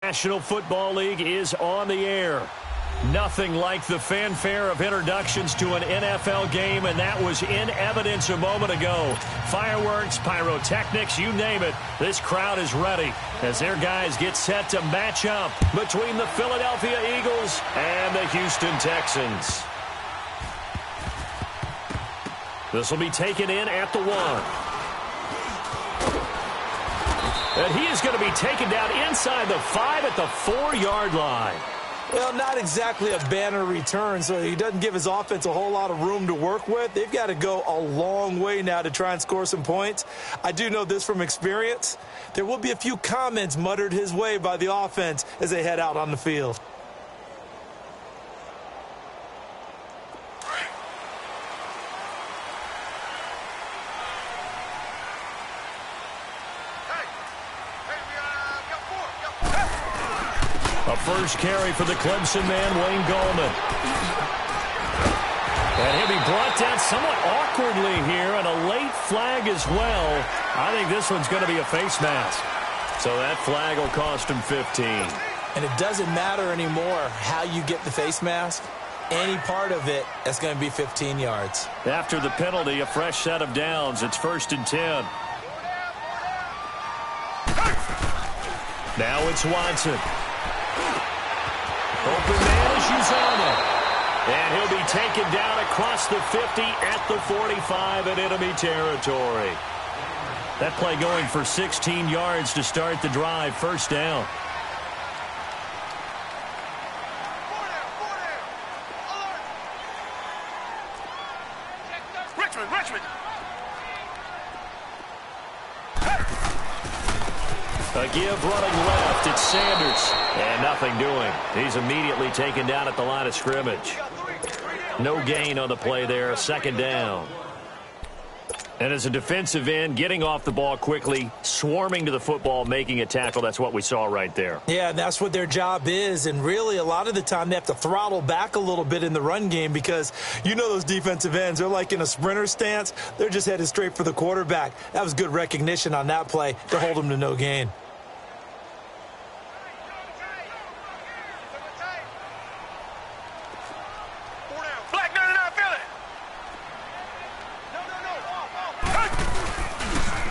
National Football League is on the air. Nothing like the fanfare of introductions to an NFL game, and that was in evidence a moment ago. Fireworks, pyrotechnics, you name it. This crowd is ready as their guys get set to match up between the Philadelphia Eagles and the Houston Texans. This will be taken in at the 1. And he is going to be taken down inside the 5 at the 4-yard line. Well, not exactly a banner return, so he doesn't give his offense a whole lot of room to work with. They've got to go a long way now to try and score some points. I do know this from experience. There will be a few comments muttered his way by the offense as they head out on the field. A first carry for the Clemson man, Wayne Gallman. And he'll be brought down somewhat awkwardly here, and a late flag as well. I think this one's going to be a face mask. So that flag will cost him 15. And it doesn't matter anymore how you get the face mask. Any part of it, that's going to be 15 yards. After the penalty, a fresh set of downs. It's 1st and 10. Now it's Watson. Open man is Uzama. And he'll be taken down across the 50 at the 45 in enemy territory. That play going for 16 yards to start the drive. First down. Richmond. A give running left. It's Sanders. And nothing doing. He's immediately taken down at the line of scrimmage. No gain on the play there. 2nd down. And as a defensive end, getting off the ball quickly, swarming to the football, making a tackle. That's what we saw right there. Yeah, and that's what their job is. And really, a lot of the time, they have to throttle back a little bit in the run game because you know those defensive ends, they're like in a sprinter stance. They're just headed straight for the quarterback. That was good recognition on that play to hold them to no gain.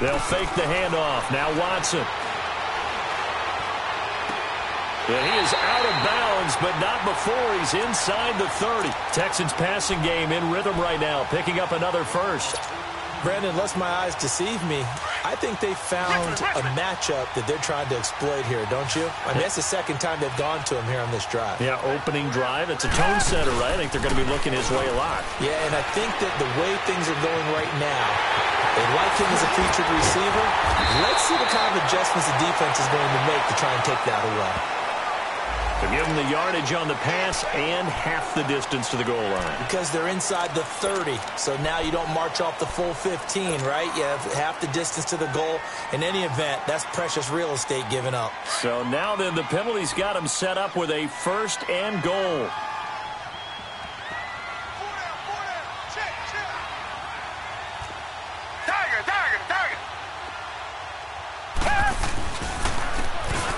They'll fake the handoff. Now Watson. And he is out of bounds, but not before he's inside the 30. Texans passing game in rhythm right now, picking up another first. Brandon, lest my eyes deceive me, I think they found a matchup that they're trying to exploit here, don't you? I mean, that's the second time they've gone to him here on this drive. Yeah, opening drive. It's a tone setter, right? I think they're going to be looking his way a lot. Yeah, and I think that the way things are going right now, they like him as a featured receiver. Let's see what kind of adjustments the defense is going to make to try and take that away. To give them the yardage on the pass and half the distance to the goal line. Because they're inside the 30, so now you don't march off the full 15, right? You have half the distance to the goal. In any event, that's precious real estate given up. So now then the penalty's got him set up with a 1st and goal.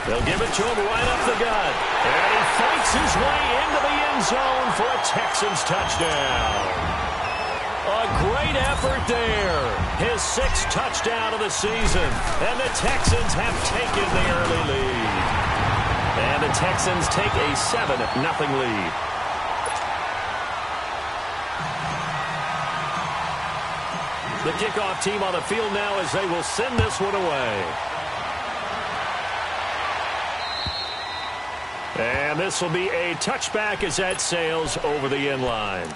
They'll give it to him right up the gut. And he fights his way into the end zone for a Texans touchdown. A great effort there. His 6th touchdown of the season. And the Texans have taken the early lead. And the Texans take a 7-0 lead. The kickoff team on the field now as they will send this one away. And this will be a touchback as that sails over the end line.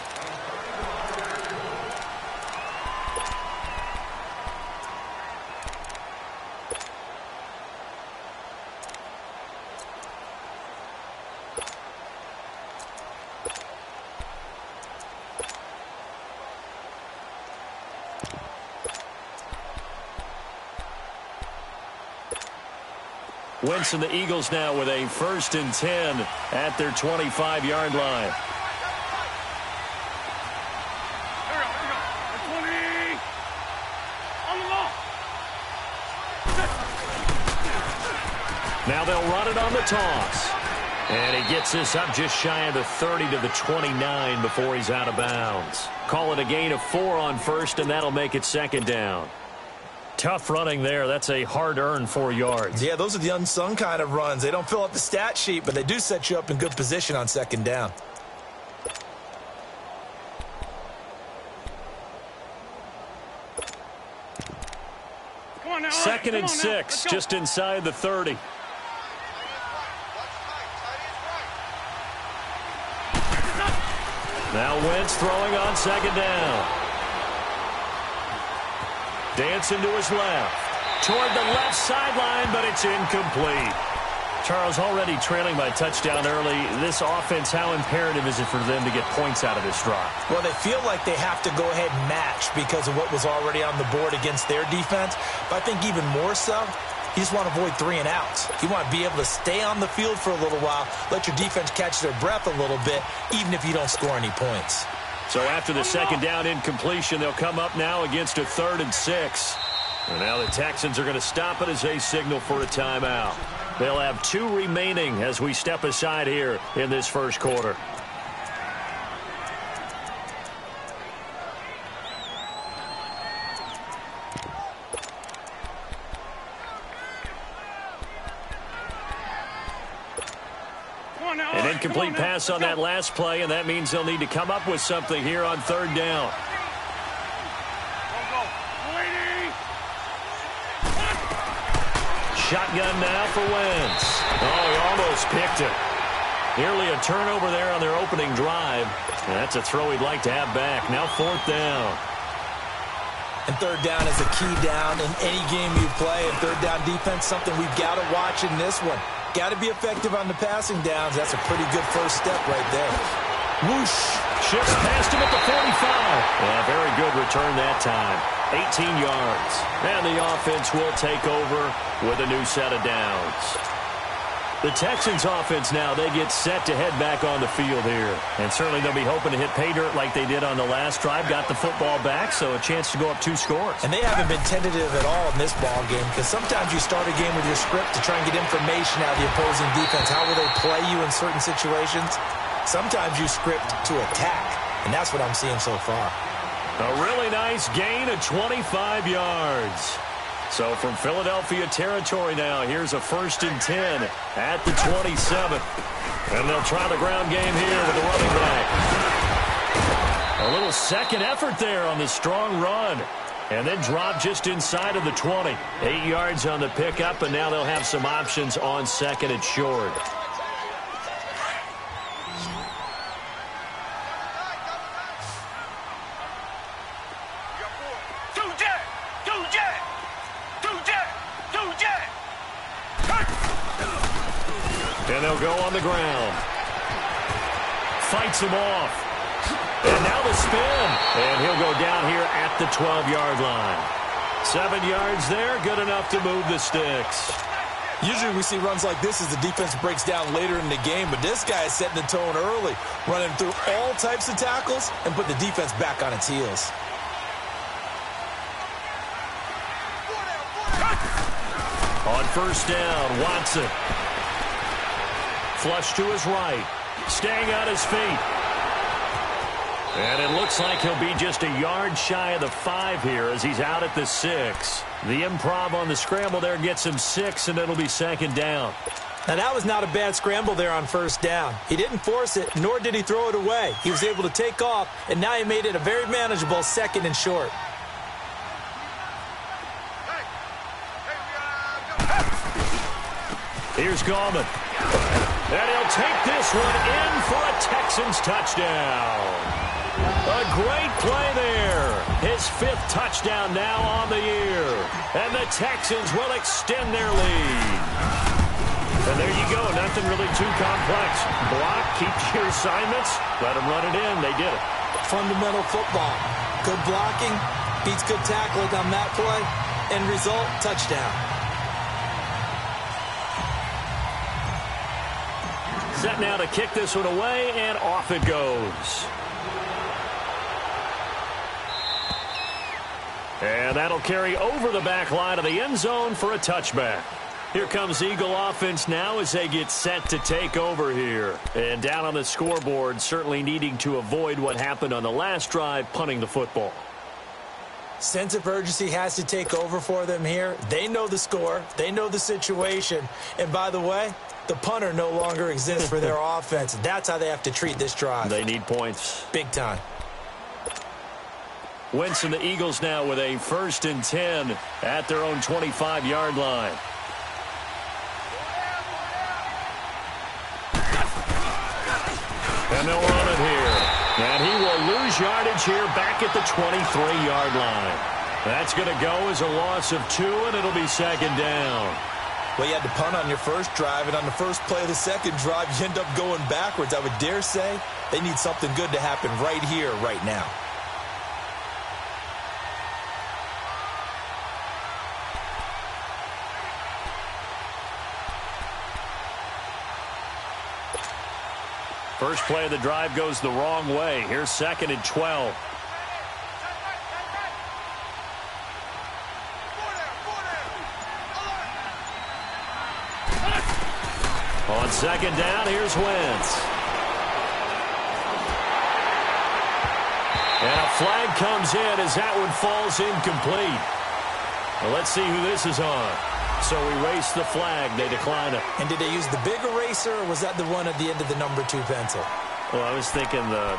Wentz and the Eagles now with a 1st and 10 at their 25-yard line. Now they'll run it on the toss. And he gets this up just shy of the 30 to the 29 before he's out of bounds. Call it a gain of 4 on first, and that'll make it second down. Tough running there. That's a hard-earned 4 yards. Yeah, those are the unsung kind of runs. They don't fill up the stat sheet, but they do set you up in good position on second down. Second and 6, just inside the 30. Now Wentz throwing on second down. Dancing to his left. Toward the left sideline, but it's incomplete. Charles, already trailing by touchdown early. This offense, how imperative is it for them to get points out of this drive? Well, they feel like they have to go ahead and match because of what was already on the board against their defense. But I think even more so, you just want to avoid 3 and outs. You want to be able to stay on the field for a little while, let your defense catch their breath a little bit, even if you don't score any points. So after the second down incompletion, they'll come up now against a 3rd and 6. And now the Texans are going to stop it as they signal for a timeout. They'll have 2 remaining as we step aside here in this first quarter. An incomplete pass on that last play, and that means they'll need to come up with something here on 3rd down. Shotgun now for Wentz. Oh, he almost picked it. Nearly a turnover there on their opening drive. And that's a throw he'd like to have back. Now 4th down. And 3rd down is a key down in any game you play. And 3rd down defense, something we've got to watch in this one. Got to be effective on the passing downs. That's a pretty good first step right there. Whoosh. Shifts past him at the 45. Yeah, very good return that time. 18 yards. And the offense will take over with a new set of downs. The Texans offense now, they get set to head back on the field here. And certainly they'll be hoping to hit pay dirt like they did on the last drive. Got the football back, so a chance to go up 2 scores. And they haven't been tentative at all in this ball game because sometimes you start a game with your script to try and get information out of the opposing defense. How will they play you in certain situations? Sometimes you script to attack, and that's what I'm seeing so far. A really nice gain of 25 yards. So from Philadelphia territory now, here's a 1st and 10 at the 27. And they'll try the ground game here with the running back. A little second effort there on the strong run. And then drop just inside of the 20. 8 yards on the pickup, and now they'll have some options on 2nd and short. And they'll go on the ground. Fights him off. And now the spin. And he'll go down here at the 12-yard line. 7 yards there, good enough to move the sticks. Usually we see runs like this as the defense breaks down later in the game, but this guy is setting the tone early, running through all types of tackles and put the defense back on its heels. On 1st down, Watson. Flush to his right. Staying on his feet. And it looks like he'll be just a yard shy of the 5 here as he's out at the 6. The improv on the scramble there gets him 6, and it'll be 2nd down. Now, that was not a bad scramble there on 1st down. He didn't force it, nor did he throw it away. He was able to take off, and now he made it a very manageable 2nd and short. Here's Gallman. And he'll take this one in for a Texans touchdown. A great play there. His 5th touchdown now on the year. And the Texans will extend their lead. And there you go. Nothing really too complex. Block, keep your assignments, let them run it in. They did it. Fundamental football. Good blocking, beats good tackling on that play. End result, touchdown. Set now to kick this one away, and off it goes. And that'll carry over the back line of the end zone for a touchback. Here comes Eagle offense now as they get set to take over here. And down on the scoreboard, certainly needing to avoid what happened on the last drive, punting the football. Sense of urgency has to take over for them here. They know the score. They know the situation. And by the way, the punter no longer exists for their offense. That's how they have to treat this drive. They need points. Big time. Wentz and the Eagles now with a 1st and 10 at their own 25-yard line. And they'll run it here. And he will lose yardage here back at the 23-yard line. That's going to go as a loss of 2, and it'll be 2nd down. Well, you had to punt on your first drive, and on the first play of the second drive, you end up going backwards. I would dare say they need something good to happen right here, right now. First play of the drive goes the wrong way. Here's 2nd and 12. On 2nd down, here's Wentz. And a flag comes in as that one falls incomplete. Well, let's see who this is on. So erase the flag. They decline it. And did they use the big eraser, or was that the one at the end of the number 2 pencil? Well, I was thinking the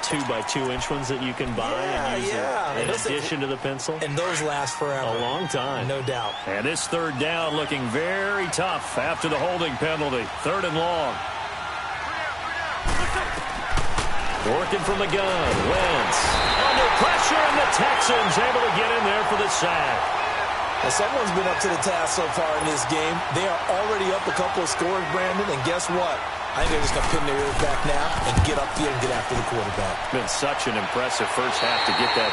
2x2-inch ones that you can buy and use in addition to the pencil. And those last forever. A long time. No doubt. And this 3rd down looking very tough after the holding penalty. 3rd and long. Working from the gun. Wentz under pressure, and the Texans able to get in there for the sack. Well, someone's been up to the task so far in this game. They are already up a couple of scores, Brandon, and guess what? I think they're just going to pin their ears back now and get upfield and get after the quarterback. Been such an impressive first half to get that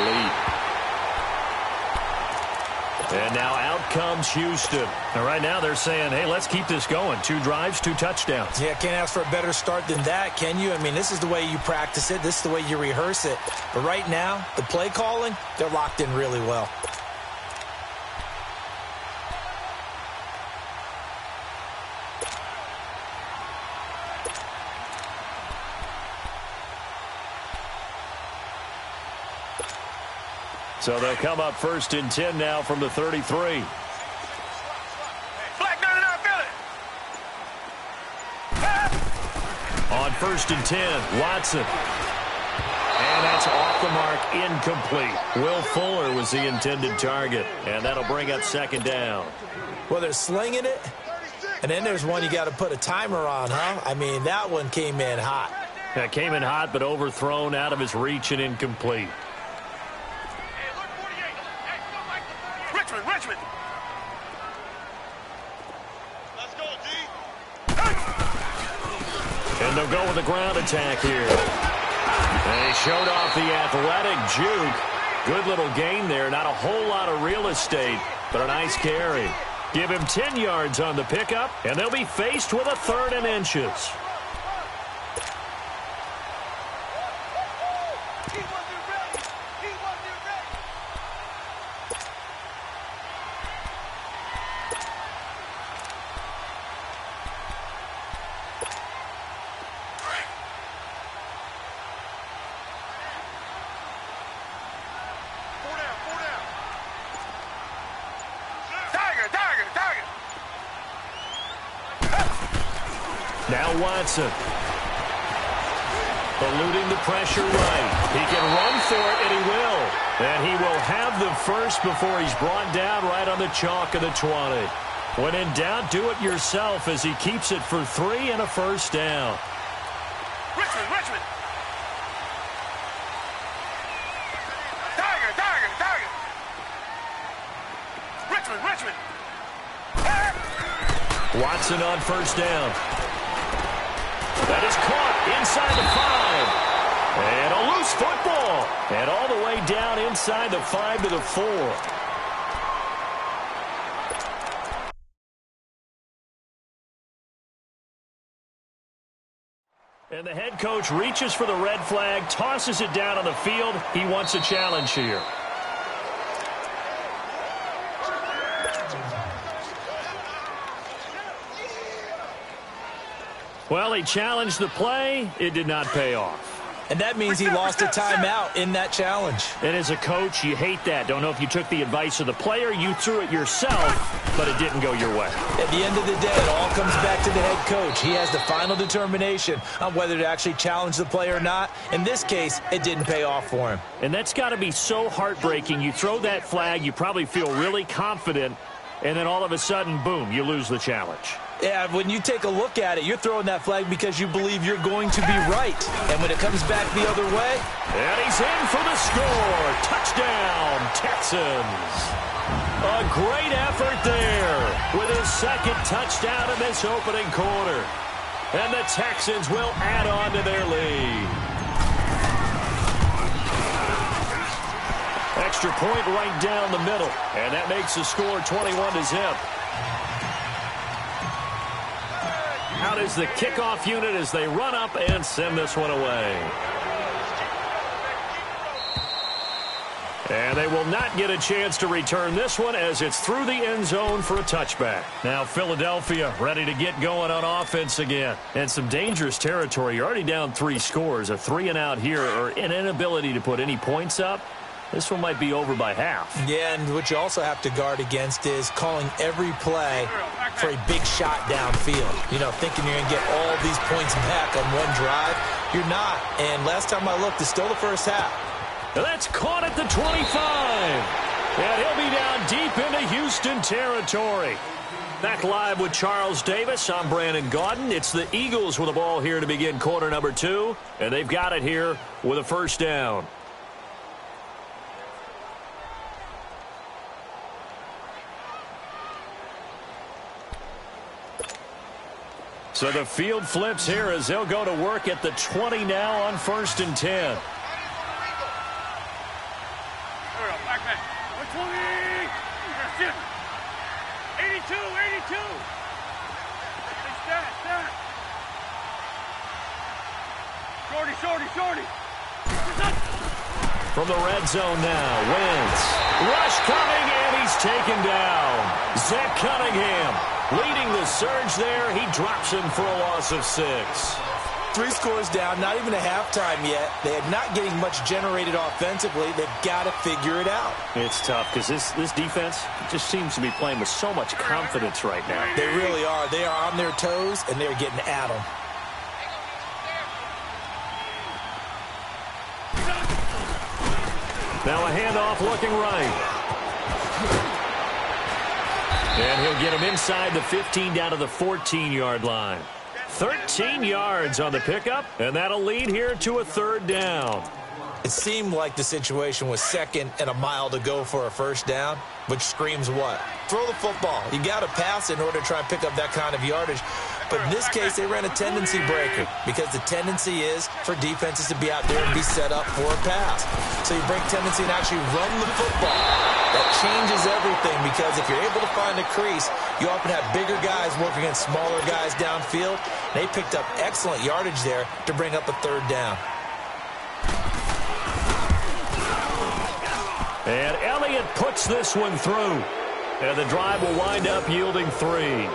lead. And now out comes Houston. And right now they're saying, hey, let's keep this going. 2 drives, 2 touchdowns. Yeah, can't ask for a better start than that, can you? I mean, this is the way you practice it. This is the way you rehearse it. But right now, the play calling, they're locked in really well. So they'll come up 1st and 10 now from the 33. On 1st and 10, Watson. And that's off the mark, incomplete. Will Fuller was the intended target, and that'll bring up 2nd down. Well, they're slinging it, and then there's one you got to put a timer on, huh? I mean, that one came in hot. That came in hot, but overthrown out of his reach and incomplete. Richmond. Let's go, D. And they'll go with a ground attack here. And he showed off the athletic juke. Good little gain there. Not a whole lot of real estate, but a nice carry. Give him 10 yards on the pickup, and they'll be faced with a 3rd and inches. Now Watson. Eluding the pressure right. He can run for it, and he will. And he will have the first before he's brought down right on the chalk of the 20. When in doubt, do it yourself as he keeps it for 3 and a 1st down. Richmond. Tiger. Richmond. Watson on 1st down. That is caught inside the 5. And a loose football. And all the way down inside the 5 to the 4. And the head coach reaches for the red flag, tosses it down on the field. He wants a challenge here. Well, he challenged the play. It did not pay off. And that means he lost a timeout in that challenge. And as a coach, you hate that. Don't know if you took the advice of the player, you threw it yourself, but it didn't go your way. At the end of the day, it all comes back to the head coach. He has the final determination on whether to actually challenge the play or not. In this case, it didn't pay off for him. And that's got to be so heartbreaking. You throw that flag, you probably feel really confident, and then all of a sudden, boom, you lose the challenge. Yeah, when you take a look at it, you're throwing that flag because you believe you're going to be right. And when it comes back the other way... And he's in for the score. Touchdown, Texans. A great effort there with his second touchdown in this opening quarter. And the Texans will add on to their lead. Extra point right down the middle. And that makes the score 21-0. Out is the kickoff unit as they run up and send this one away. And they will not get a chance to return this one as it's through the end zone for a touchback. Now Philadelphia ready to get going on offense again. And some dangerous territory. You're already down 3 scores. A 3-and-out here or an inability to put any points up. This one might be over by half. Yeah, and what you also have to guard against is calling every play for a big shot downfield. You know, thinking you're going to get all these points back on one drive. You're not. And last time I looked, it's still the first half. That's caught at the 25. And he'll be down deep into Houston territory. Back live with Charles Davis. I'm Brandon Gaudin. It's the Eagles with the ball here to begin quarter number 2. And they've got it here with a first down. So the field flips here as they'll go to work at the 20 now on 1st and 10. There we go, back man. 120. That's it. 82, 82. Stat. Shorty. From the red zone now, Wentz. Rush coming, and he's taken down. Zach Cunningham leading the surge there. He drops him for a loss of 6. 3 scores down, not even a halftime yet. They are not getting much generated offensively. They've got to figure it out. It's tough because this defense just seems to be playing with so much confidence right now. They really are. They are on their toes, and they're getting at them. Now a handoff looking right. And he'll get him inside the 15 down to the 14-yard line. 13 yards on the pickup, and that'll lead here to a 3rd down. It seemed like the situation was 2nd and a mile to go for a first down, which screams what? Throw the football. You got to pass in order to try and pick up that kind of yardage. But in this case, they ran a tendency breaker because the tendency is for defenses to be out there and be set up for a pass. So you break tendency and actually run the football. That changes everything because if you're able to find a crease, you often have bigger guys working against smaller guys downfield. They picked up excellent yardage there to bring up a 3rd down. And Elliott puts this one through. And the drive will wind up yielding 3.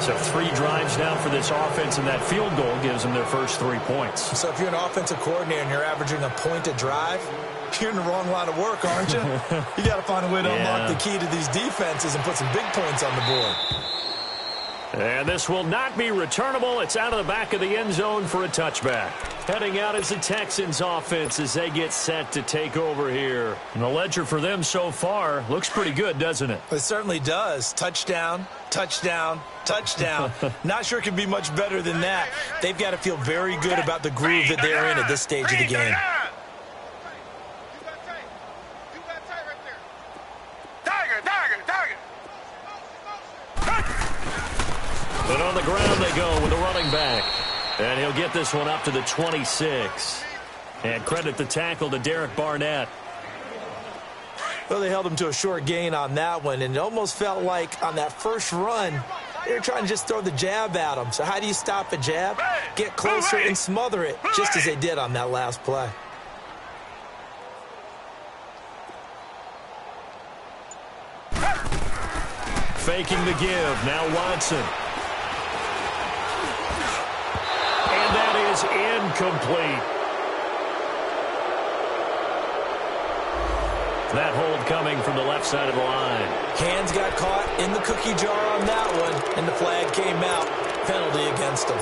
So 3 drives now for this offense, and that field goal gives them their first 3 points. So if you're an offensive coordinator and you're averaging a point a drive, you're in the wrong line of work, aren't you? You got to find a way to unlock the key to these defenses and put some big points on the board. And this will not be returnable. It's out of the back of the end zone for a touchback. Heading out is the Texans offense as they get set to take over here. And the ledger for them so far looks pretty good, doesn't it? It certainly does. Touchdown, touchdown, touchdown. Not sure it can be much better than that. They've got to feel very good about the groove that they're in at this stage of the game. And on the ground they go with the running back. And he'll get this one up to the 26. And credit the tackle to Derek Barnett. Well, they held him to a short gain on that one, and it almost felt like on that first run, they were trying to just throw the jab at him. So how do you stop a jab? Get closer and smother it, just as they did on that last play. Faking the give. Now Watson. is incomplete. That hold coming from the left side of the line. Hands got caught in the cookie jar on that one, and the flag came out. Penalty against him.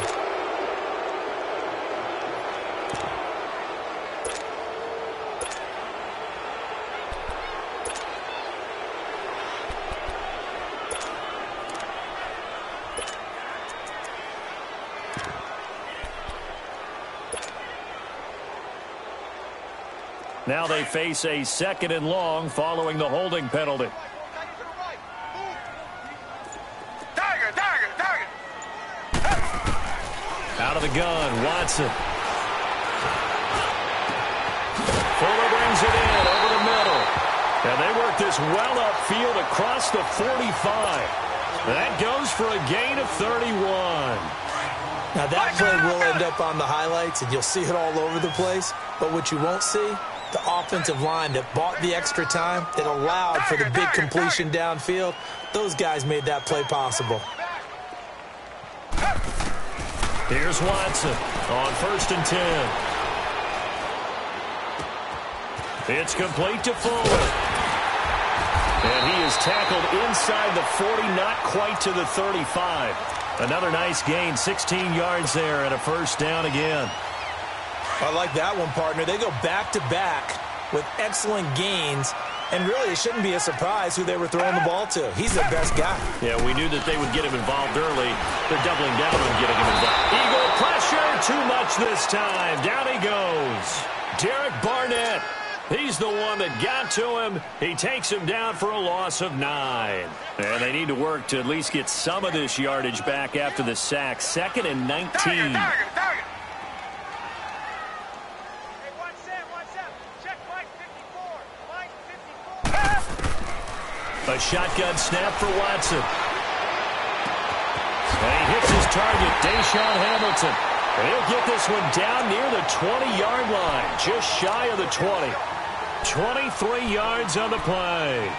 Now they face a 2nd and long following the holding penalty. Out of the gun, Watson. Fuller brings it in over the middle. And they work this well upfield across the 45. That goes for a gain of 31. Now that play will end up on the highlights, and you'll see it all over the place. But what you won't see, the offensive line that bought the extra time, that allowed for the big completion downfield, those guys made that play possible. Here's Watson on 1st and 10. It's complete to Fuller. And he is tackled inside the 40, not quite to the 35. Another nice gain, 16 yards there, and a 1st down again. I like that one, partner. They go back-to-back with excellent gains, and really it shouldn't be a surprise who they were throwing the ball to. He's their best guy. Yeah, we knew that they would get him involved early. They're doubling down on getting him involved. Eagle pressure, too much this time. Down he goes. Derek Barnett. He's the one that got to him. He takes him down for a loss of 9. And they need to work to at least get some of this yardage back after the sack. 2nd and 19. A shotgun snap for Watson. And he hits his target, Deshaun Hamilton. And he'll get this one down near the 20-yard line, just shy of the 20. 23 yards on the play.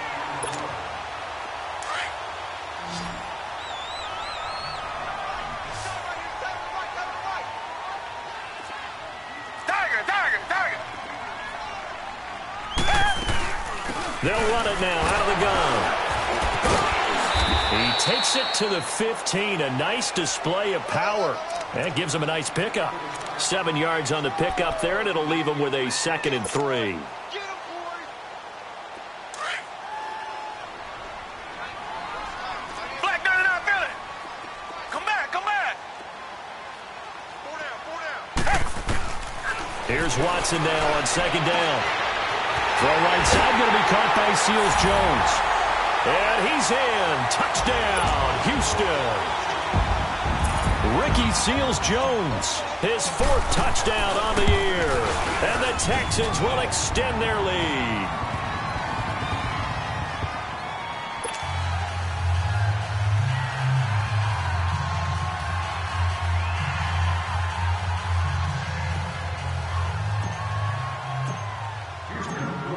They'll run it now out of the gun. He takes it to the 15. A nice display of power. That gives him a nice pickup. 7 yards on the pickup there, and it'll leave him with a 2nd and 3. Here's Watson now on 2nd down. Throw right side, going to be caught by Seals-Jones. And he's in. Touchdown, Houston. Ricky Seals-Jones, his 4th touchdown on the year. And the Texans will extend their lead.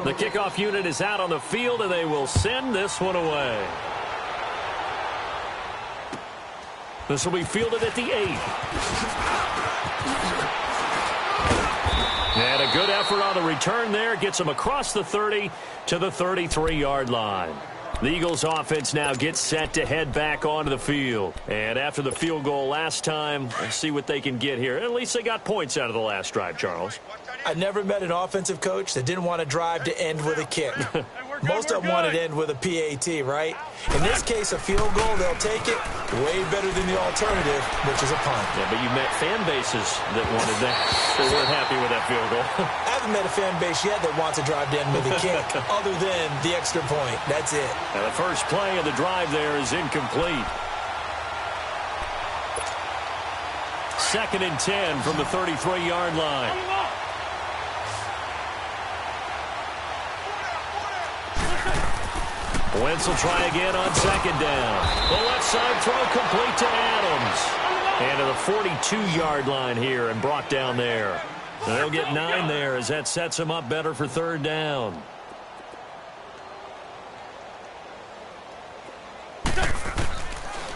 The kickoff unit is out on the field, and they will send this one away. This will be fielded at the 8. And a good effort on the return there. Gets them across the 30 to the 33-yard line. The Eagles offense now gets set to head back onto the field. And after the field goal last time, let's see what they can get here. At least they got points out of the last drive, Charles. I never met an offensive coach that didn't want to drive to end with a kick. Most of them wanted to end with a PAT, right? In this case, a field goal, they'll take it way better than the alternative, which is a punt. Yeah, but you met fan bases that wanted that. They weren't happy with that field goal. I haven't met a fan base yet that wants to drive to end with a kick, other than the extra point. That's it. And the first play of the drive there is incomplete. 2nd and 10 from the 33-yard line. Wentz will try again on 2nd down. The left side throw complete to Adams. And to the 42-yard line here and brought down there. They'll get 9 there as that sets them up better for 3rd down.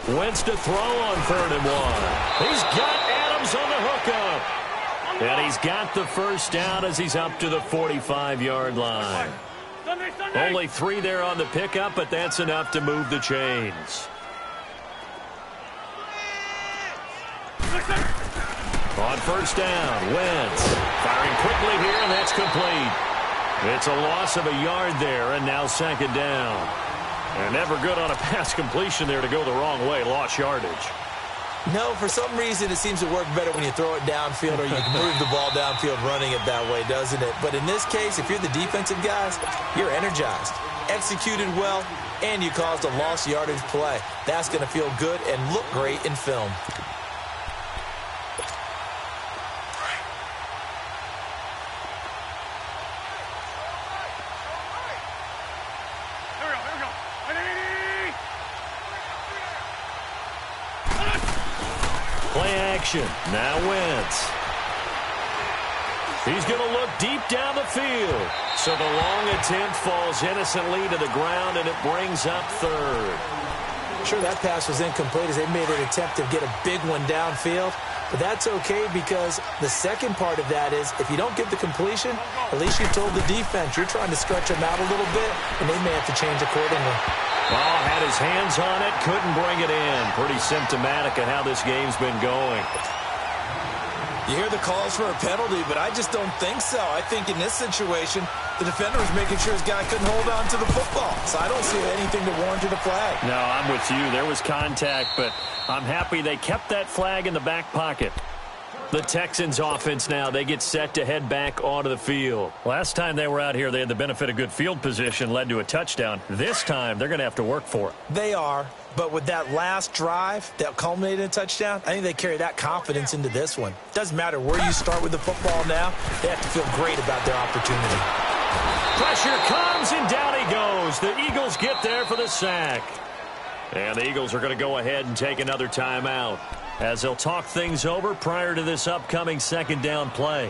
Wentz to throw on 3rd and 1. He's got Adams on the hookup. he's got the first down as he's up to the 45-yard line. Only 3 there on the pickup, but that's enough to move the chains. On first down, Wentz firing quickly here, and that's complete. It's a loss of a yard there, and now second down. And never good on a pass completion there to go the wrong way. Lost yardage. No, for some reason it seems to work better when you throw it downfield or you can move the ball downfield running it that way, doesn't it? But in this case, if you're the defensive guys, you're energized, executed well, and you caused a lost yardage play. That's going to feel good and look great in film. Play action. Now Wentz. He's going to look deep down the field. So the long attempt falls innocently to the ground, and it brings up third. Sure, that pass was incomplete as they made an attempt to get a big one downfield. But that's okay because the second part of that is if you don't get the completion, at least you told the defense you're trying to stretch them out a little bit, and they may have to change accordingly. Ball had his hands on it, couldn't bring it in. Pretty symptomatic of how this game's been going. You hear the calls for a penalty, but I just don't think so. I think in this situation, the defender was making sure his guy couldn't hold on to the football. So I don't see anything to warrant a flag. No, I'm with you. There was contact, but I'm happy they kept that flag in the back pocket. The Texans offense now, they get set to head back onto the field. Last time they were out here, they had the benefit of good field position, led to a touchdown. This time, they're going to have to work for it. They are, but with that last drive that culminated in a touchdown, I think they carry that confidence into this one. Doesn't matter where you start with the football now, they have to feel great about their opportunity. Pressure comes, and down he goes. The Eagles get there for the sack. And the Eagles are going to go ahead and take another timeout as they'll talk things over prior to this upcoming second down play.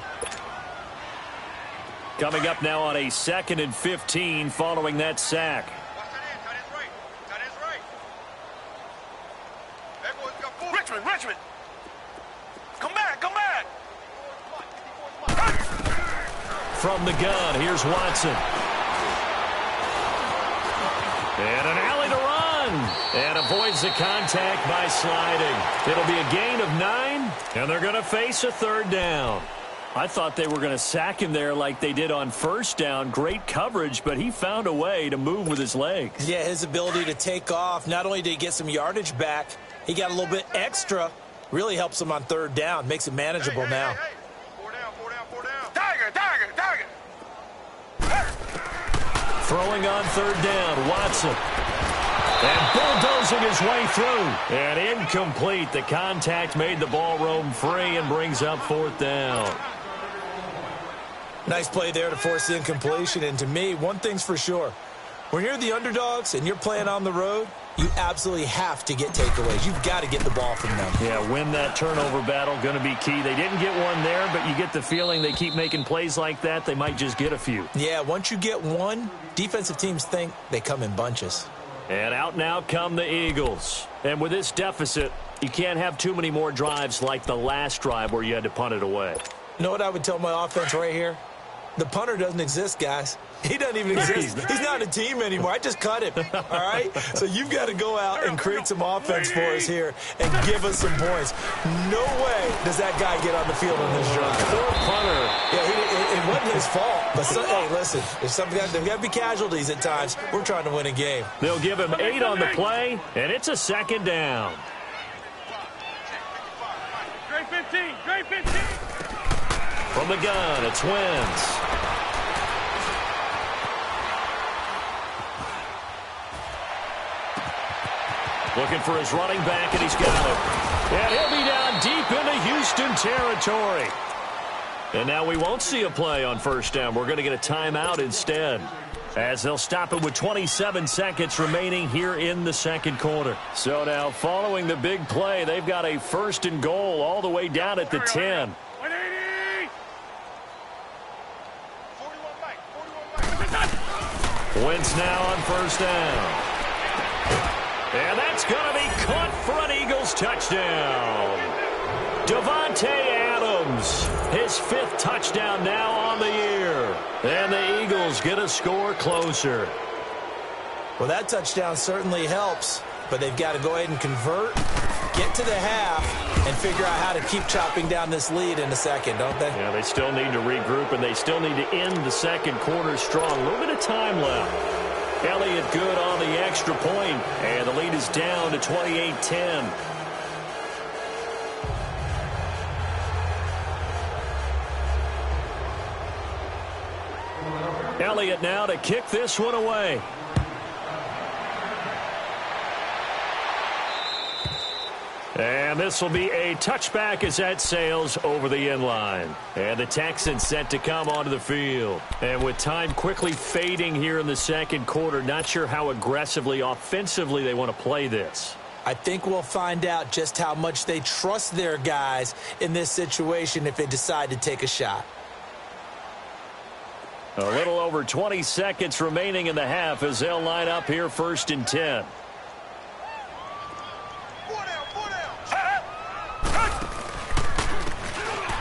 Coming up now on a 2nd and 15 following that sack. Richmond! Come back! From the gun, here's Watson. And an alley to run. And avoids the contact by sliding. It'll be a gain of 9, and they're going to face a third down. I thought they were going to sack him there like they did on first down. Great coverage, but he found a way to move with his legs. Yeah, his ability to take off. Not only did he get some yardage back, he got a little bit extra. Really helps him on third down. Makes it manageable now. Hey. 4 down. Tiger! Throwing on third down, Watson. And bulldozing his way through. And incomplete. The contact made the ball roam free and brings up fourth down. Nice play there to force the incompletion. And to me, one thing's for sure. When you're the underdogs and you're playing on the road, you absolutely have to get takeaways. You've got to get the ball from them. Yeah, win that turnover battle, going to be key. They didn't get one there, but you get the feeling they keep making plays like that, they might just get a few. Yeah, once you get one, defensive teams think they come in bunches. And out now come the Eagles. And with this deficit, you can't have too many more drives like the last drive where you had to punt it away. You know what I would tell my offense right here? The punter doesn't exist, guys. He doesn't even exist. He's not a team anymore. I just cut him, all right? So you've got to go out and create some offense for us here and give us some points. No way does that guy get on the field on this drive. Poor punter. Yeah, it wasn't his fault. But hey, listen, there's got to be casualties at times. We're trying to win a game. They'll give him 8 on the play, and it's a second down. Great 15! From the gun, it's Wentz. Looking for his running back, and he's got it. And he'll be down deep into Houston territory. And now we won't see a play on first down. We're going to get a timeout instead, as they'll stop it with 27 seconds remaining here in the second quarter. So now following the big play, they've got a 1st and goal all the way down at the 10. 180! Wentz now on first down. And that's going to be caught for an Eagles touchdown. Devontae Adams, his 5th touchdown now on the year. And the Eagles get a score closer. Well, that touchdown certainly helps, but they've got to go ahead and convert, get to the half, and figure out how to keep chopping down this lead in the second, don't they? Yeah, they still need to regroup, and they still need to end the second quarter strong. A little bit of time left. Elliott good on the extra point, and the lead is down to 28-10. Elliott now to kick this one away. And this will be a touchback as that sails over the end line. And the Texans set to come onto the field. And with time quickly fading here in the second quarter, not sure how aggressively, offensively they want to play this. I think we'll find out just how much they trust their guys in this situation if they decide to take a shot. A little over 20 seconds remaining in the half as they'll line up here 1st and 10.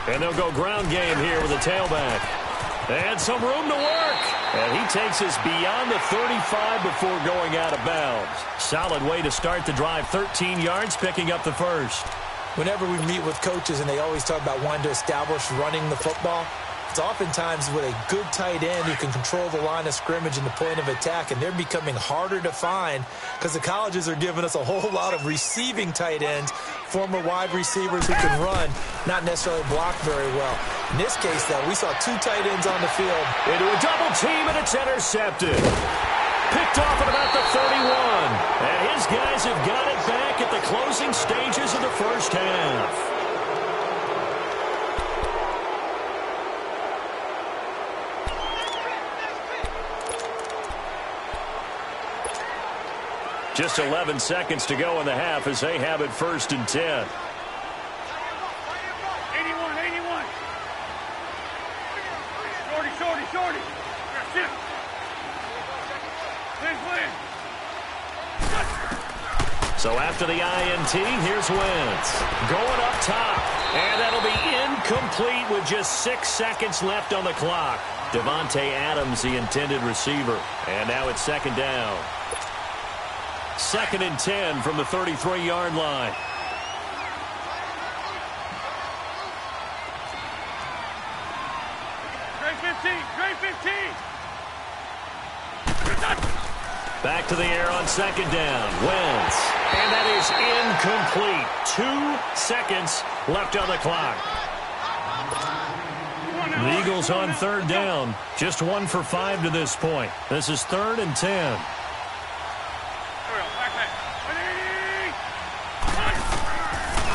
And they'll go ground game here with a tailback. And some room to work. And he takes us beyond the 35 before going out of bounds. Solid way to start the drive. 13 yards, picking up the first. Whenever we meet with coaches and they always talk about wanting to establish running the football, it's oftentimes with a good tight end who can control the line of scrimmage and the point of attack, and they're becoming harder to find because the colleges are giving us a whole lot of receiving tight ends, former wide receivers who can run, not necessarily block very well. In this case, though, we saw 2 tight ends on the field. Into a double team, and it's intercepted. Picked off at about the 31. And his guys have got it back at the closing stages of the first half. Just 11 seconds to go in the half as they have it 1st and 10. 81. Shorty. Sit. Win. So after the INT, here's Wentz. Going up top. And that'll be incomplete with just 6 seconds left on the clock. Davante Adams, the intended receiver. And now it's 2nd down. 2nd and 10 from the 33-yard line. Great 15. Back to the air on 2nd down. Wentz. And that is incomplete. 2 seconds left on the clock. The Eagles on 3rd down. Just 1 for 5 to this point. This is 3rd and 10.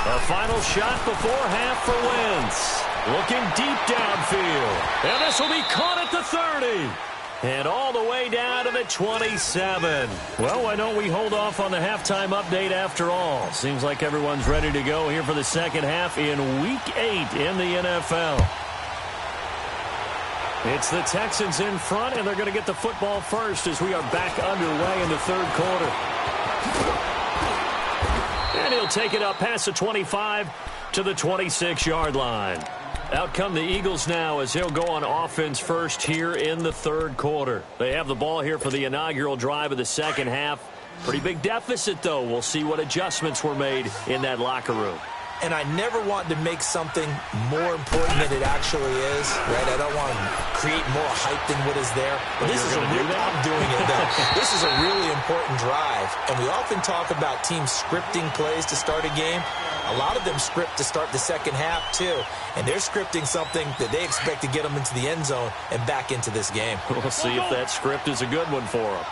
A final shot before half for Wentz. Looking deep downfield. And this will be caught at the 30. And all the way down to the 27. Well, why don't we hold off on the halftime update after all? Seems like everyone's ready to go here for the second half in Week 8 in the NFL. It's the Texans in front, and they're going to get the football first as we are back underway in the 3rd quarter. And he'll take it up past the 25 to the 26-yard line. Out come the Eagles now as he'll go on offense first here in the 3rd quarter. They have the ball here for the inaugural drive of the second half. Pretty big deficit, though. We'll see what adjustments were made in that locker room. And I never want to make something more important than it actually is, right? I don't want to create more hype than what is there. But this is I'm doing it, though. This is a really important drive. And we often talk about teams scripting plays to start a game. A lot of them script to start the second half, too. And they're scripting something that they expect to get them into the end zone and back into this game. We'll see if that script is a good one for them.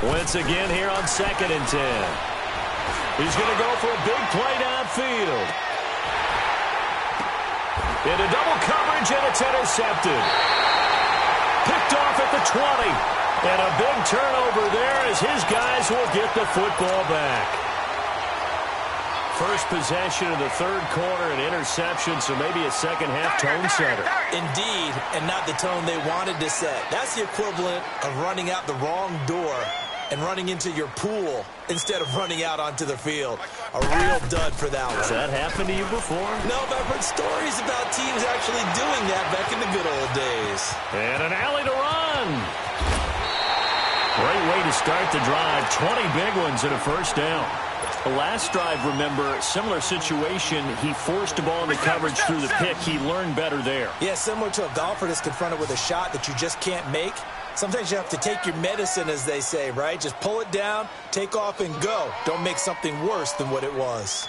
Wentz again here on 2nd and 10. He's going to go for a big play downfield. Into double coverage, and it's intercepted. Picked off at the 20. And a big turnover there as his guys will get the football back. First possession of the 3rd quarter, an interception, so maybe a second-half tone setter. Indeed, and not the tone they wanted to set. That's the equivalent of running out the wrong door and running into your pool instead of running out onto the field. A real dud for that one. Has that happened to you before? No, but I've heard stories about teams actually doing that back in the good old days. And an alley to run. Great way to start the drive. 20 big ones and a first down. The last drive, remember, similar situation. He forced the ball into coverage through the pick. He learned better there. Yeah, similar to a golfer that's confronted with a shot that you just can't make. Sometimes you have to take your medicine, as they say, right? Just pull it down, take off, and go. Don't make something worse than what it was.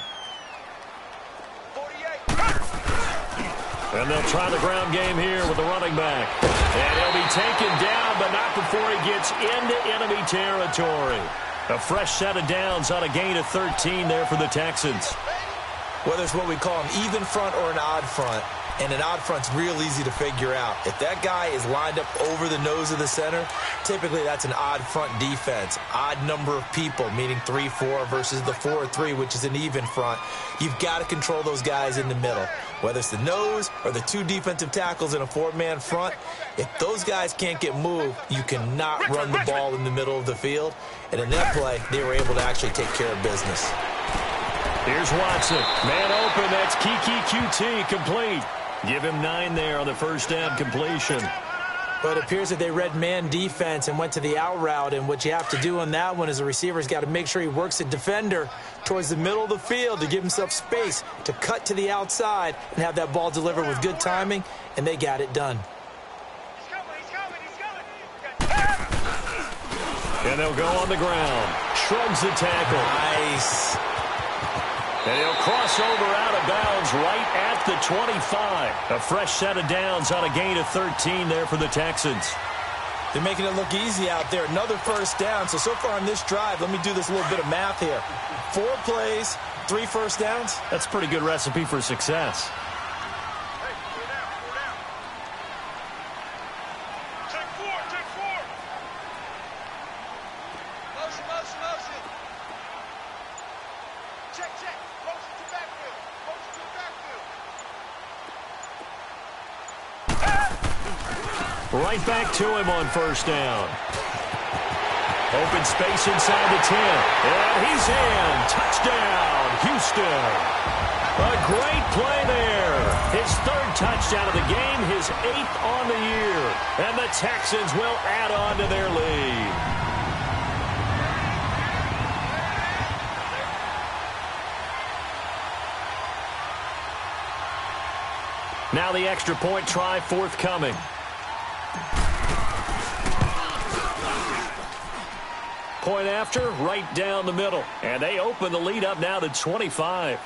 And they'll try the ground game here with the running back. And he'll be taken down, but not before he gets into enemy territory. A fresh set of downs on a gain of 13 there for the Texans. Whether it's what we call an even front or an odd front, and an odd front's real easy to figure out. If that guy is lined up over the nose of the center, typically that's an odd front defense. Odd number of people, meaning 3-4 versus the 4-3, which is an even front. You've got to control those guys in the middle. Whether it's the nose or the two defensive tackles in a four-man front, if those guys can't get moved, you cannot run the ball in the middle of the field. And in that play, they were able to actually take care of business. Here's Watson. Man open. That's Kiki QT complete. Give him 9 there on the first down completion. But it appears that they read man defense and went to the out route. And what you have to do on that one is a receiver's got to make sure he works a defender towards the middle of the field to give himself space to cut to the outside and have that ball delivered with good timing. And they got it done. And they'll go on the ground. Shrugs the tackle. Nice. And he'll cross over out of bounds right at the 25. A fresh set of downs on a gain of 13 there for the Texans. They're making it look easy out there. Another first down. So far on this drive, let me do this little bit of math here. 4 plays, 3 first downs. That's a pretty good recipe for success. Right back to him on first down. Open space inside the 10. And he's in. Touchdown, Houston. A great play there. His 3rd touchdown of the game, his 8th on the year. And the Texans will add on to their lead. Now the extra point try forthcoming. Point after, right down the middle. And they open the lead up now to 25.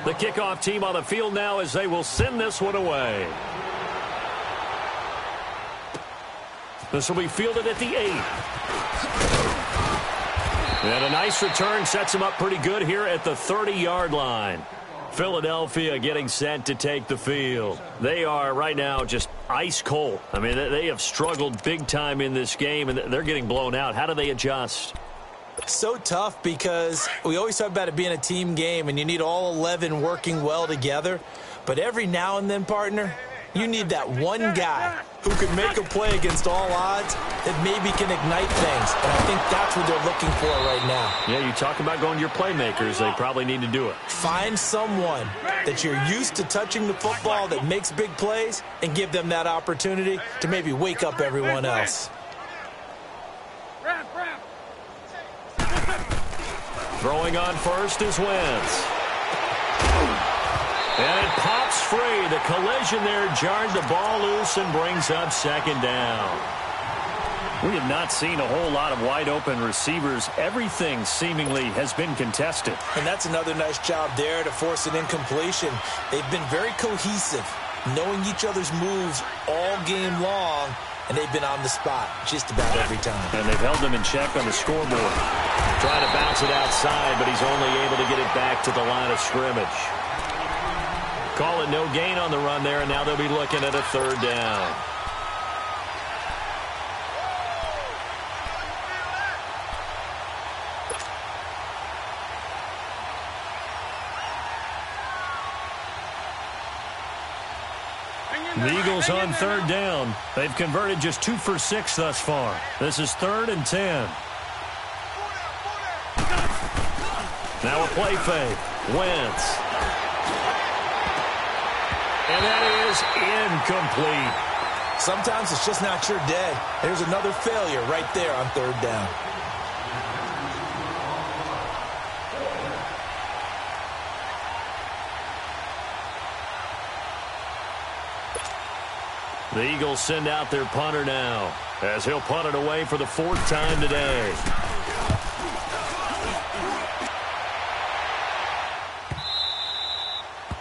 The kickoff team on the field now as they will send this one away. This will be fielded at the 8. And a nice return sets him up pretty good here at the 30-yard line. Philadelphia getting set to take the field. They are right now just ice cold. I mean, they have struggled big time in this game, and they're getting blown out. How do they adjust? So tough because we always talk about it being a team game, and you need all 11 working well together. But every now and then, partner, you need that one guy who can make a play against all odds that maybe can ignite things. And I think that's what they're looking for right now. Yeah, you talk about going to your playmakers. They probably need to do it. Find someone that you're used to touching the football that makes big plays and give them that opportunity to maybe wake up everyone else. Throwing on first is Wentz. And it pops free. The collision there jarred the ball loose and brings up second down. We have not seen a whole lot of wide-open receivers. Everything seemingly has been contested. And that's another nice job there to force an incompletion. They've been very cohesive, knowing each other's moves all game long, and they've been on the spot just about every time. And they've held them in check on the scoreboard. Trying to bounce it outside, but he's only able to get it back to the line of scrimmage. Call it no gain on the run there, and now they'll be looking at a 3rd down. The Eagles on third down. They've converted just 2 for 6 thus far. This is 3rd and 10. Now a play fake. Wentz. And that is incomplete. Sometimes it's just not your day. There's another failure right there on third down. The Eagles send out their punter now, as he'll punt it away for the 4th time today.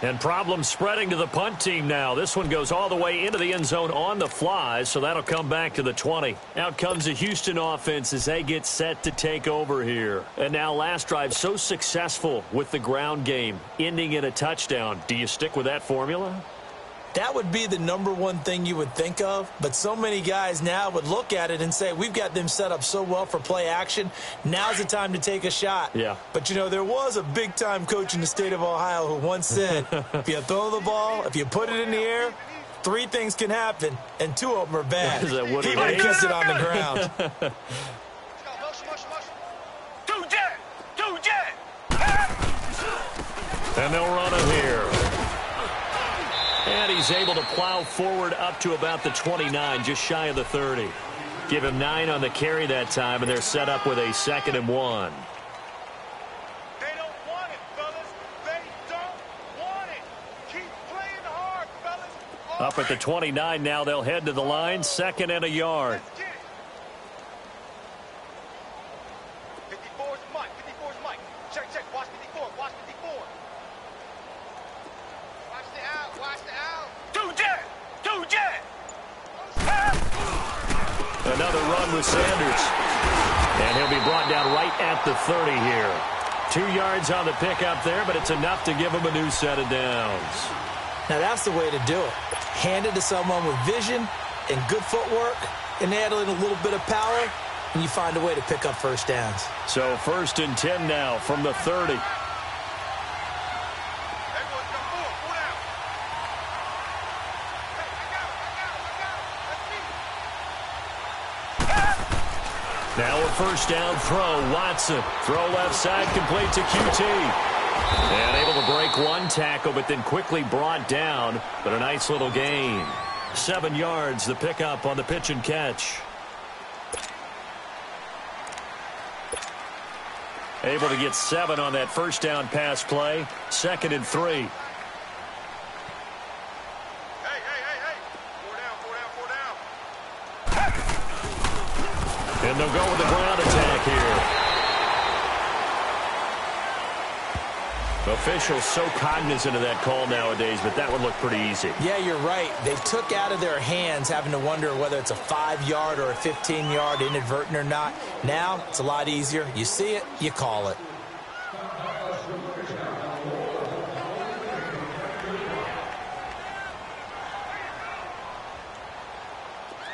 And problems spreading to the punt team now. This one goes all the way into the end zone on the fly, so that'll come back to the 20. Out comes the Houston offense as they get set to take over here. And now last drive so successful with the ground game, ending in a touchdown. Do you stick with that formula? That would be the number one thing you would think of, but so many guys now would look at it and say, we've got them set up so well for play action. Now's the time to take a shot. Yeah. But, you know, there was a big-time coach in the state of Ohio who once said, if you throw the ball, if you put it in the air, 3 things can happen, and 2 of them are bad. Is that what he it would have is? kept it on the ground. And they'll run him here. And he's able to plow forward up to about the 29, just shy of the 30. Give him 9 on the carry that time, and they're set up with a 2nd and 1. They don't want it, fellas. They don't want it. Keep playing hard, fellas. Up at the 29 now, they'll head to the line, 2nd and a yard. Let's get it. 54's Mike. 54's Mike. Check, check. Watch 54. Watch 54. Watch the out. Watch the out. Two jet. Two jet. Another run with Sanders. And he'll be brought down right at the 30 here. 2 yards on the pickup there, but it's enough to give him a new set of downs. Now, that's the way to do it. Hand it to someone with vision and good footwork, and add in a little bit of power, and you find a way to pick up first downs. So 1st and 10 now from the 30. Everyone's got 4. 4 down. Hey, I got it. That's me. Now a first down throw. Watson. Throw left side, complete to QT. And able to break 1 tackle, but then quickly brought down. But a nice little gain. 7 yards, the pickup on the pitch and catch. Able to get 7 on that first down pass play. 2nd and 3. Hey, hey, hey, hey. 4 down, 4 down, 4 down. And they'll go with the ground attack here. Officials so cognizant of that call nowadays, but that one looked pretty easy. Yeah, you're right. They took out of their hands having to wonder whether it's a 5-yard or a 15-yard inadvertent or not. Now, it's a lot easier. You see it, you call it.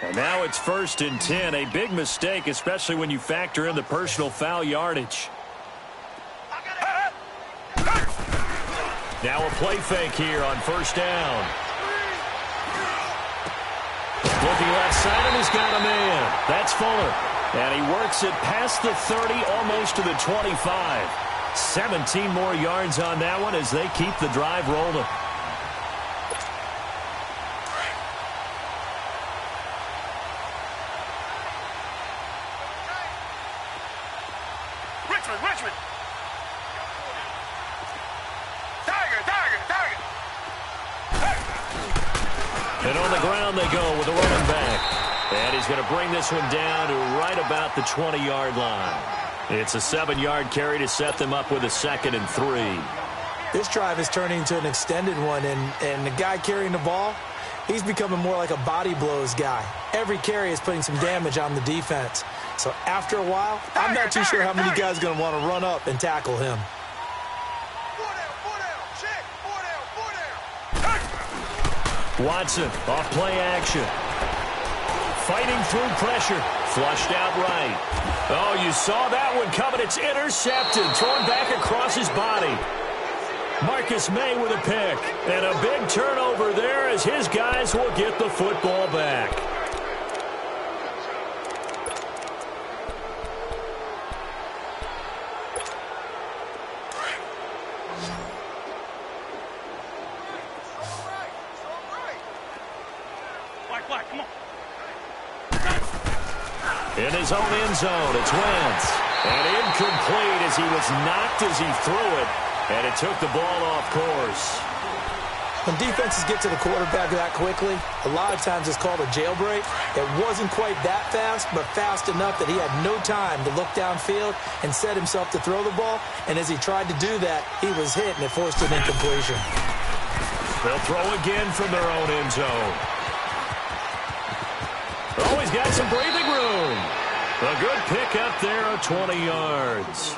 And now it's 1st and 10. A big mistake, especially when you factor in the personal foul yardage. Now a play fake here on first down. Looking left side, and he's got a man. That's Fuller. And he works it past the 30, almost to the 25. 17 more yards on that one as they keep the drive rolling. Richmond. Tiger. And on the ground they go with a running back. And he's going to bring this one down to right about the 20-yard line. It's a 7-yard carry to set them up with a 2nd and 3. This drive is turning into an extended one, and the guy carrying the ball, he's becoming more like a body blows guy. Every carry is putting some damage on the defense. So after a while, I'm not too sure how many guys are going to want to run up and tackle him. 4 down. Check. 4 down. Watson off play action. Fighting through pressure. Flushed out right. Oh, you saw that one coming. It's intercepted. Thrown back across his body. Marcus May with a pick. And a big turnover there as his guys will get the football back. Come on. In his own end zone, it's Wentz. And incomplete as he was knocked as he threw it. And it took the ball off course. When defenses get to the quarterback that quickly, a lot of times it's called a jailbreak. It wasn't quite that fast, but fast enough that he had no time to look downfield and set himself to throw the ball. And as he tried to do that, he was hit, and it forced an incompletion. They'll throw again from their own end zone. Oh, he's got some breathing room. A good pick up there of 20 yards.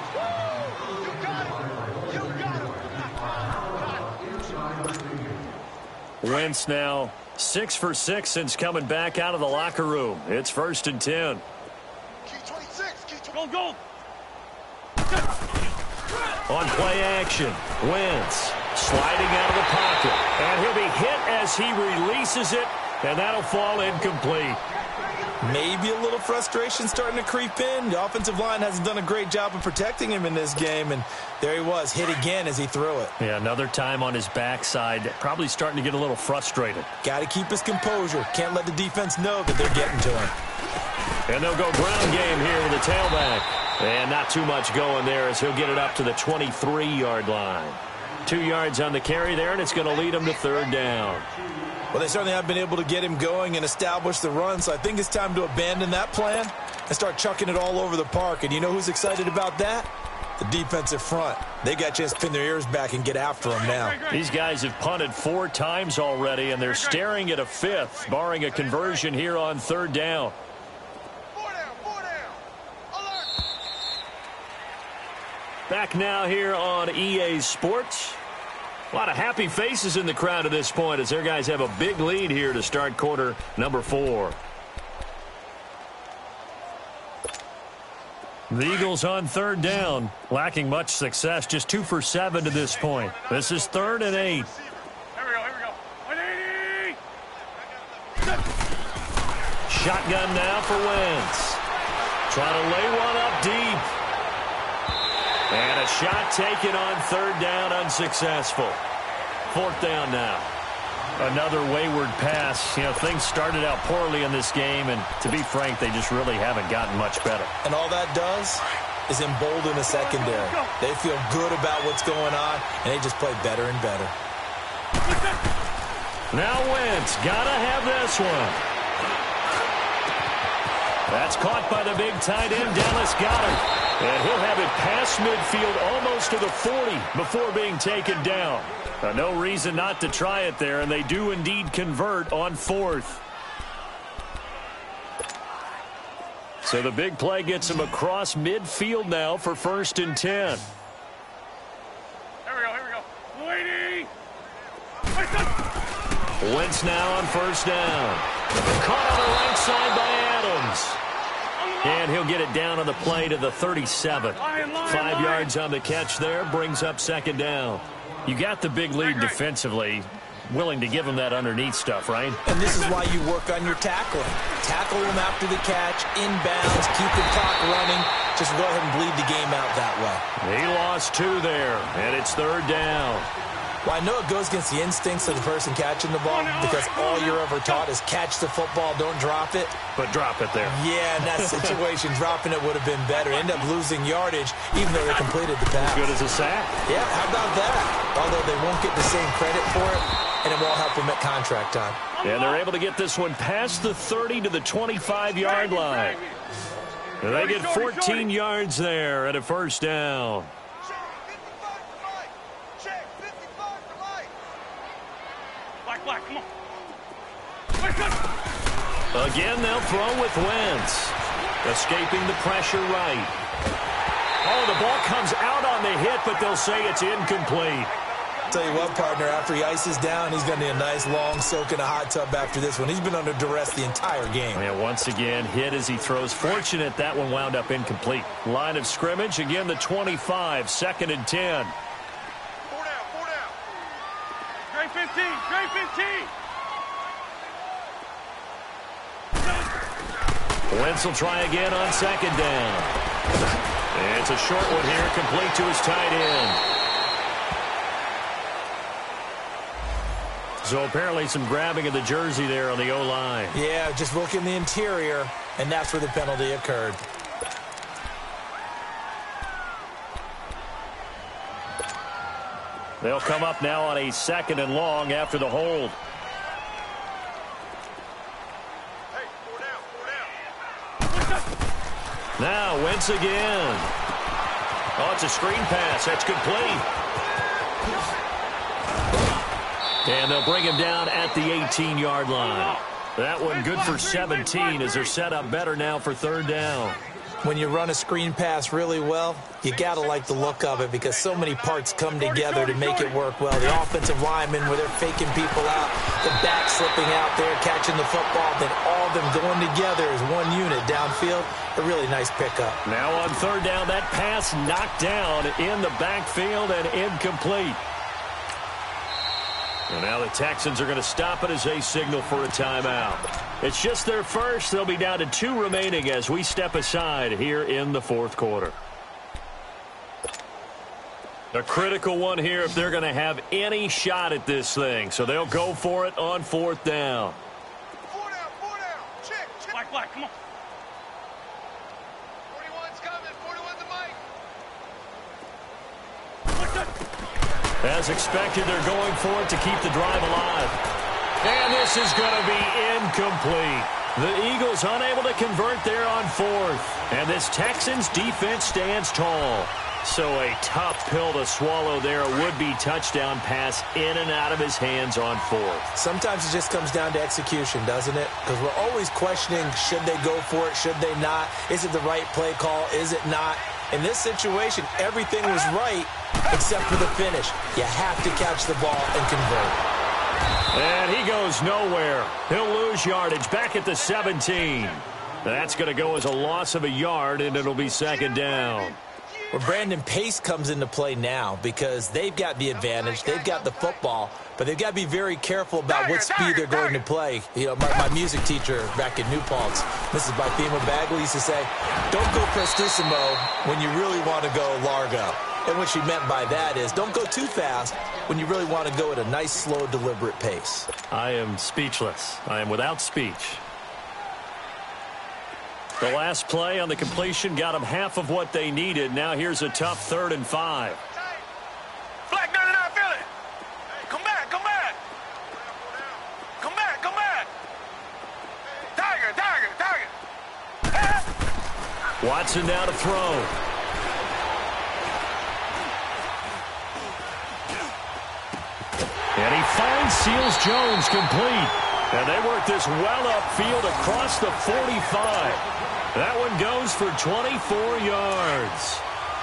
Wentz now 6 for 6 since coming back out of the locker room. It's 1st and 10. Key 26. Key 20. Go. On play action, Wentz sliding out of the pocket. And he'll be hit as he releases it, and that'll fall incomplete. Maybe a little frustration starting to creep in. The offensive line hasn't done a great job of protecting him in this game, and there he was, hit again as he threw it. Yeah, another time on his backside, probably starting to get a little frustrated. Got to keep his composure. Can't let the defense know that they're getting to him. And they'll go ground game here with the tailback. And not too much going there as he'll get it up to the 23-yard line. 2 yards on the carry there, and it's going to lead him to 3rd down. Well, they certainly have been able to get him going and establish the run, so I think it's time to abandon that plan and start chucking it all over the park. And you know who's excited about that? The defensive front. They got a chance to pin their ears back and get after him now. These guys have punted 4 times already, and they're staring at a 5th, barring a conversion here on 3rd down. 4 down. Alert. Back now here on EA Sports. A lot of happy faces in the crowd at this point as their guys have a big lead here to start quarter number 4. The Eagles on 3rd down, lacking much success, just 2 for 7 to this point. This is 3rd and 8. Here we go. 180. Shotgun now for Wentz. Trying to lay one up deep. And a shot taken on 3rd down, unsuccessful. 4th down now. Another wayward pass. You know, things started out poorly in this game, and to be frank, they just really haven't gotten much better. And all that does is embolden the secondary. They feel good about what's going on, and they just play better and better. Now Wentz, gotta have this one. That's caught by the big tight end, Dallas Goedert. And he'll have it past midfield almost to the 40 before being taken down. No reason not to try it there, and they do indeed convert on 4th. So the big play gets him across midfield now for 1st and 10. Here we go. 180. Wentz now on 1st down. Caught on the right side by Adams. And he'll get it down on the play to the 37. 5 yards on the catch there, brings up 2nd down. You got the big lead defensively, willing to give him that underneath stuff, right? And this is why you work on your tackling. Tackle him after the catch, inbounds, keep the clock running. Just go ahead and bleed the game out that way. He lost 2 there, and it's 3rd down. Well, I know it goes against the instincts of the person catching the ball because all you're ever taught is catch the football, don't drop it. But drop it there. Yeah, in that situation, dropping it would have been better. End up losing yardage, even though they completed the pass. As good as a sack. Yeah, how about that? Although they won't get the same credit for it, and it won't help them at contract time. And they're able to get this one past the 30 to the 25-yard line. They get 14 yards there at a 1st down. Black, come on. Again, they'll throw with Wentz. Escaping the pressure right. Oh, the ball comes out on the hit, but they'll say it's incomplete. Tell you what, partner, after he ices down, he's going to need a nice long soak in a hot tub after this one. He's been under duress the entire game. And once again, hit as he throws. Fortunate that one wound up incomplete. Line of scrimmage, again the 25, 2nd and 10. 4 down. 15. Trade 15. Wentz will try again on second down. It's a short one here, complete to his tight end. So apparently some grabbing of the jersey there on the O-line. Yeah, just working the interior, and that's where the penalty occurred. They'll come up now on a 2nd and long after the hold. Hey, 4 down. Now Wentz again. Oh, it's a screen pass. That's complete. And they'll bring him down at the 18-yard line. That one good for 17 as they're set up better now for 3rd down. When you run a screen pass really well, you got to like the look of it because so many parts come together to make it work well. The offensive linemen, where they're faking people out, the back slipping out there, catching the football, then all of them going together as one unit downfield. A really nice pickup. Now on 3rd down, that pass knocked down in the backfield and incomplete. And now the Texans are going to stop it as they signal for a timeout. It's just their first. They'll be down to 2 remaining as we step aside here in the 4th quarter. A critical one here if they're going to have any shot at this thing. So they'll go for it on 4th down. 4 down. Check. Black, come on. 41's coming. 41's the mic. As expected, they're going for it to keep the drive alive. And this is going to be incomplete. The Eagles unable to convert there on 4th. And this Texans defense stands tall. So a tough pill to swallow there. A would-be touchdown pass in and out of his hands on 4th. Sometimes it just comes down to execution, doesn't it? Because we're always questioning, should they go for it, should they not? Is it the right play call, is it not? In this situation, everything was right except for the finish. You have to catch the ball and convert. And he goes nowhere. He'll lose yardage back at the 17. That's going to go as a loss of a yard, and it'll be 2nd down. Well, Brandon, pace comes into play now because they've got the advantage. They've got the football, but they've got to be very careful about what speed they're going to play. You know, my music teacher back in New Paltz, Mrs. Bythema Bagley, used to say, don't go prestissimo when you really want to go largo. And what she meant by that is don't go too fast when you really want to go at a nice, slow, deliberate pace. I am speechless. I am without speech. The last play on the completion got them half of what they needed. Now here's a tough 3rd and 5. Black 99, feel it. Come back. Tiger. Watson now to throw. And he finds Seals Jones complete. And they work this well upfield across the 45. That one goes for 24 yards.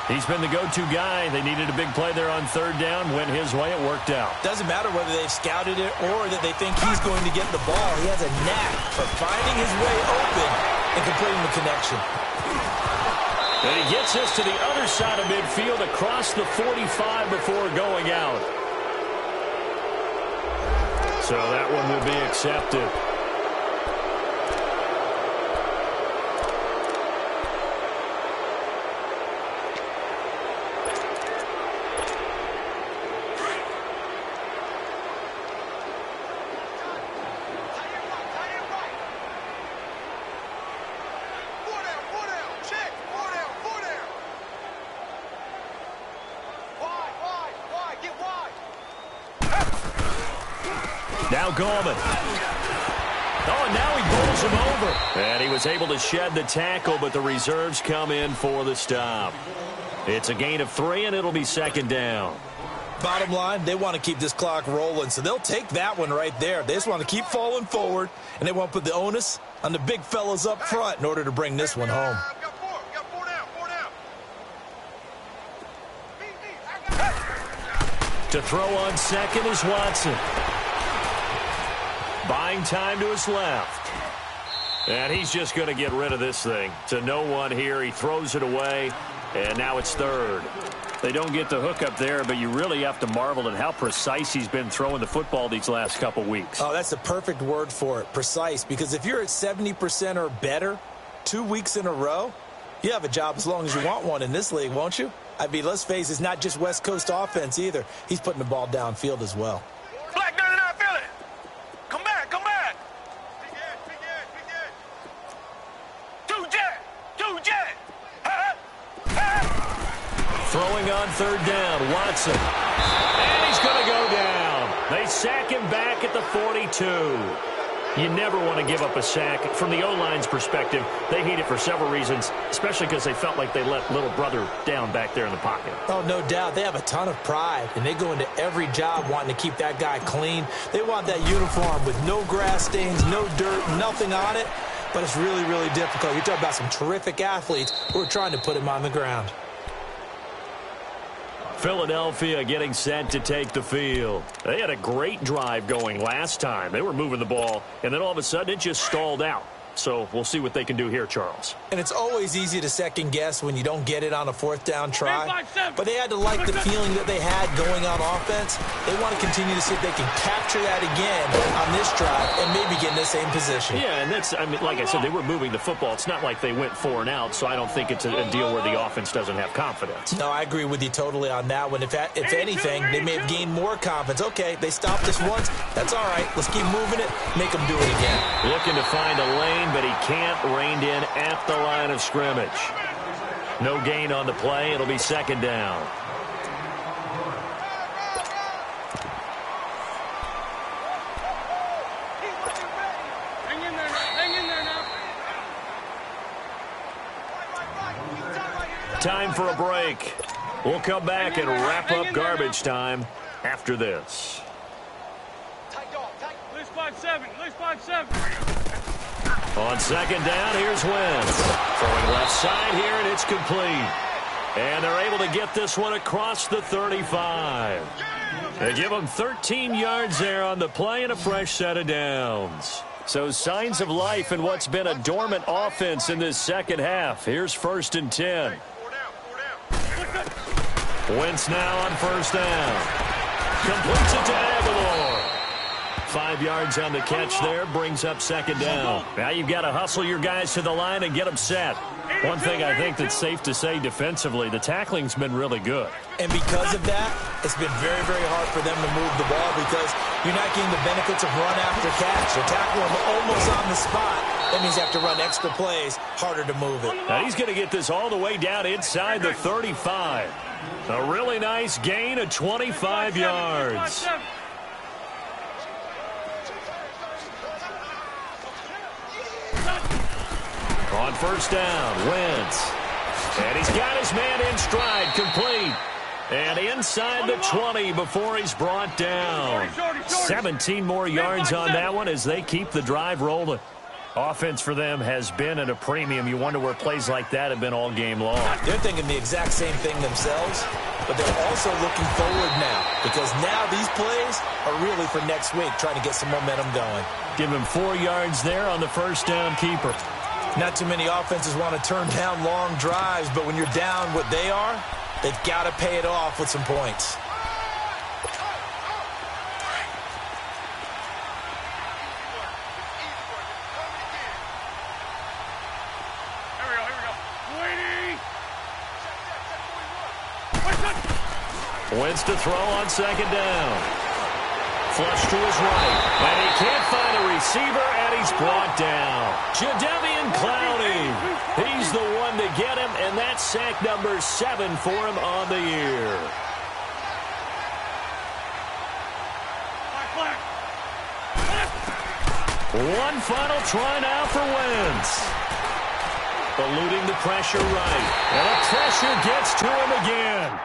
He's been the go-to guy. They needed a big play there on 3rd down. Went his way. It worked out. Doesn't matter whether they've scouted it or that they think he's going to get the ball. He has a knack for finding his way open and completing the connection. And he gets us to the other side of midfield across the 45 before going out. So that one will be accepted. Now Gallman. Oh, and now he bowls him over. And he was able to shed the tackle, but the reserves come in for the stop. It's a gain of 3, and it'll be 2nd down. Bottom line, they want to keep this clock rolling, so they'll take that one right there. They just want to keep falling forward, and they want to put the onus on the big fellas up front in order to bring this one home. Got 4 down. To throw on 2nd is Watson. Buying time to his left. And he's just going to get rid of this thing. To no one here. He throws it away, and now it's 3rd. They don't get the hook up there, but you really have to marvel at how precise he's been throwing the football these last couple weeks. Oh, that's the perfect word for it, precise, because if you're at 70% or better 2 weeks in a row, you have a job as long as you want one in this league, won't you? I mean, let's face it, it's not just West Coast offense either. He's putting the ball downfield as well. Black 99 Philly. Come back, come back. Two jet. Throwing on third down, Watson. And he's going to go down. They sack him back at the 42. You never want to give up a sack. From the O-line's perspective, they hate it for several reasons, especially because they felt like they let little brother down back there in the pocket. Oh, no doubt. They have a ton of pride, and they go into every job wanting to keep that guy clean. They want that uniform with no grass stains, no dirt, nothing on it. But it's really, really difficult. You're talking about some terrific athletes who are trying to put him on the ground. Philadelphia getting set to take the field. They had a great drive going last time. They were moving the ball, and then all of a sudden it just stalled out. So we'll see what they can do here, Charles. And it's always easy to second guess when you don't get it on a fourth down try. But they had to like the feeling that they had going on offense. They want to continue to see if they can capture that again on this drive and maybe get in the same position. Yeah, and that's, I mean, like I said, they were moving the football. It's not like they went 4 and out, so I don't think it's a deal where the offense doesn't have confidence. No, I agree with you totally on that one. If anything, they may have gained more confidence. Okay, they stopped us once. That's all right. Let's keep moving it. Make them do it again. Looking to find a lane, but he can't. Reined in at the line of scrimmage. No gain on the play. It'll be second down. Hang in there now. Time for a break. We'll come back and wrap up garbage time after this. Loose 5-7. On second down, here's Wentz. Throwing left side here, and it's complete. And they're able to get this one across the 35. They give them 13 yards there on the play and a fresh set of downs. So signs of life in what's been a dormant offense in this second half. Here's 1st and 10. Wentz now on first down. Completes it to Aguilar. 5 yards on the catch there, brings up second down. Now you've got to hustle your guys to the line and get them set. One thing I think that's safe to say defensively, the tackling's been really good. And because of that, it's been very, very hard for them to move the ball because you're not getting the benefits of run after catch. They're tackling them almost on the spot. That means you have to run extra plays, harder to move it. Now he's going to get this all the way down inside the 35. A really nice gain of 25 yards. On first down, Wentz. And he's got his man in stride, complete. And inside the 20 before he's brought down. 17 more yards on that one as they keep the drive rolling. Offense for them has been at a premium. You wonder where plays like that have been all game long. They're thinking the exact same thing themselves, but they're also looking forward now because now these plays are really for next week, trying to get some momentum going. Give him 4 yards there on the first down keeper. Not too many offenses want to turn down long drives, but when you're down what they are, they've got to pay it off with some points. Wentz to throw on second down. Flush to his right. And he can't find a receiver, and he's brought down. Jadeveon Clowney. He's the one to get him, and that's sack number 7 for him on the year. One final try now for Wentz. Eluding the pressure right. And the pressure gets to him again.